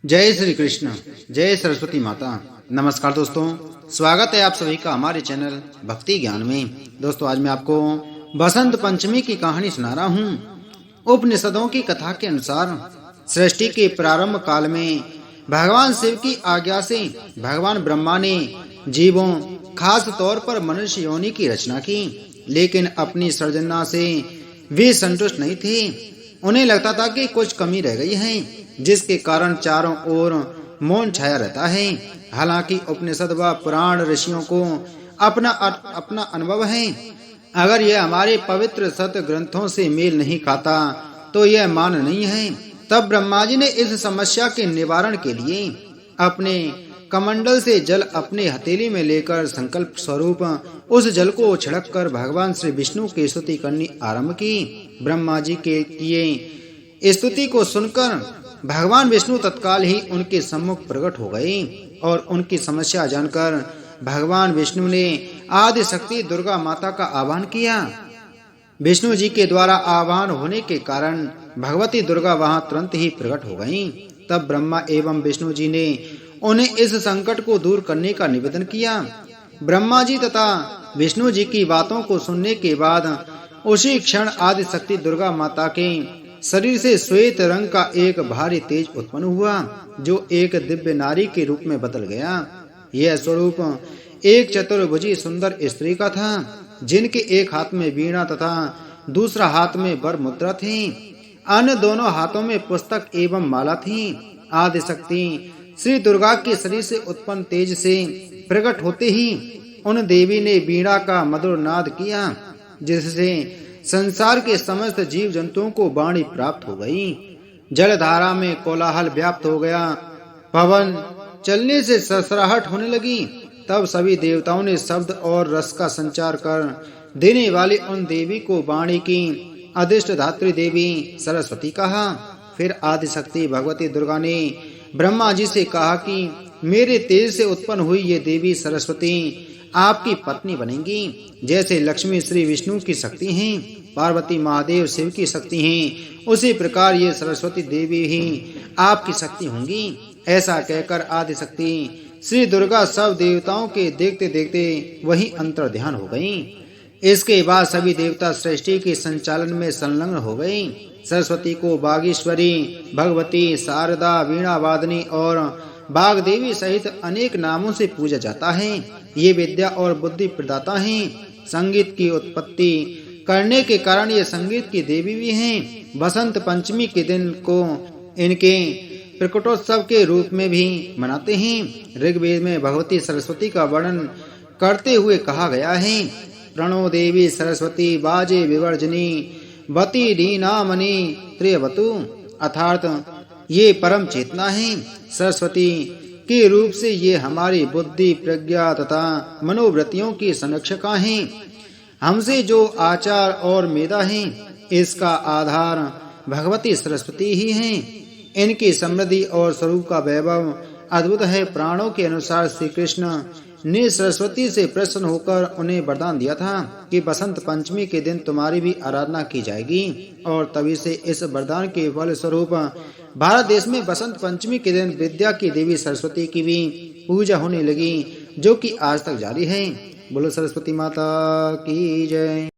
जय श्री कृष्ण। जय सरस्वती माता। नमस्कार दोस्तों, स्वागत है आप सभी का हमारे चैनल भक्ति ज्ञान में। दोस्तों, आज मैं आपको बसंत पंचमी की कहानी सुना रहा हूँ। उपनिषदों की कथा के अनुसार सृष्टि के प्रारंभ काल में भगवान शिव की आज्ञा से भगवान ब्रह्मा ने जीवों, खास तौर पर मनुष्य योनि की रचना की, लेकिन अपनी सृजना से वे संतुष्ट नहीं थे। उन्हें लगता था कि कुछ कमी रह गई है, जिसके कारण चारों ओर मौन छाया रहता है। हालांकि उपनिषद व पुराण ऋषियों को अपना अनुभव है। अगर यह हमारे पवित्र सत्य ग्रंथों से मेल नहीं खाता तो यह मान नहीं है। तब ब्रह्मा जी ने इस समस्या के निवारण के लिए अपने कमंडल से जल अपने हथेली में लेकर संकल्प स्वरूप उस जल को छिड़ककर भगवान श्री विष्णु की स्तुति करनी आरंभ की। ब्रह्मा जी के किए स्तुति को सुनकर भगवान विष्णु तत्काल ही उनके सम्मुख प्रकट हो गए और उनकी समस्या जानकर भगवान विष्णु ने आदि शक्ति दुर्गा माता का आह्वान किया। विष्णु जी के द्वारा आह्वान होने के कारण भगवती दुर्गा वहां तुरंत ही प्रकट हो गईं। तब ब्रह्मा एवं विष्णु जी ने उन्हें इस संकट को दूर करने का निवेदन किया। ब्रह्मा जी तथा विष्णु जी की बातों को सुनने के बाद उसी क्षण आदि शक्ति दुर्गा माता के शरीर से श्वेत रंग का एक भारी तेज उत्पन्न हुआ, जो एक दिव्य नारी के रूप में बदल गया। यह स्वरूप एक चतुर्भुजी सुंदर स्त्री का था, जिनके एक हाथ में वीणा तथा दूसरा हाथ में वर मुद्रा थी। अन्य दोनों हाथों में पुस्तक एवं माला थी। आदि शक्ति श्री दुर्गा के शरीर से उत्पन्न तेज से प्रकट होते ही उन देवी ने वीणा का मधुर नाद किया, जिससे संसार के समस्त जीव जंतुओं को वाणी प्राप्त हो गई। जलधारा में कोलाहल व्याप्त हो गया। पवन चलने से सरसराहट होने लगी। तब सभी देवताओं ने शब्द और रस का संचार कर देने वाली उन देवी को वाणी की अधिष्ठात्री देवी सरस्वती कहा। फिर आदि शक्ति भगवती दुर्गा ने ब्रह्मा जी से कहा कि मेरे तेज से उत्पन्न हुई ये देवी सरस्वती आपकी पत्नी बनेंगी। जैसे लक्ष्मी श्री विष्णु की शक्ति हैं, पार्वती महादेव शिव की शक्ति हैं, उसी प्रकार ये सरस्वती देवी ही आपकी शक्ति होंगी। ऐसा कहकर आदि शक्ति श्री दुर्गा सब देवताओं के देखते देखते वही अंतर ध्यान हो गईं। इसके बाद सभी देवता सृष्टि के संचालन में संलग्न हो गए। सरस्वती को बागेश्वरी, भगवती, शारदा, वीणा वादनी और बाग देवी सहित अनेक नामों से पूजा जाता है। ये विद्या और बुद्धि प्रदाता हैं। संगीत की उत्पत्ति करने के कारण ये संगीत की देवी भी हैं। बसंत पंचमी के दिन को इनके प्रकटोत्सव के रूप में भी मनाते हैं। ऋग्वेद में भगवती सरस्वती का वर्णन करते हुए कहा गया है, प्रणो देवी सरस्वती बाजे विवर्जनी बती दीनामणि त्रियवतु। अर्थात ये परम चेतना है। सरस्वती के रूप से ये हमारी बुद्धि, प्रज्ञा तथा मनोवृत्तियों की संरक्षका हैं। हमसे जो आचार और मेधा है, इसका आधार भगवती सरस्वती ही है। इनकी समृद्धि और स्वरूप का वैभव अद्भुत है। प्राणों के अनुसार श्री कृष्ण ने सरस्वती से प्रसन्न होकर उन्हें वरदान दिया था कि बसंत पंचमी के दिन तुम्हारी भी आराधना की जाएगी, और तभी से इस वरदान के फल स्वरूप भारत देश में बसंत पंचमी के दिन विद्या की देवी सरस्वती की भी पूजा होने लगी, जो कि आज तक जारी है। बोलो सरस्वती माता की जय।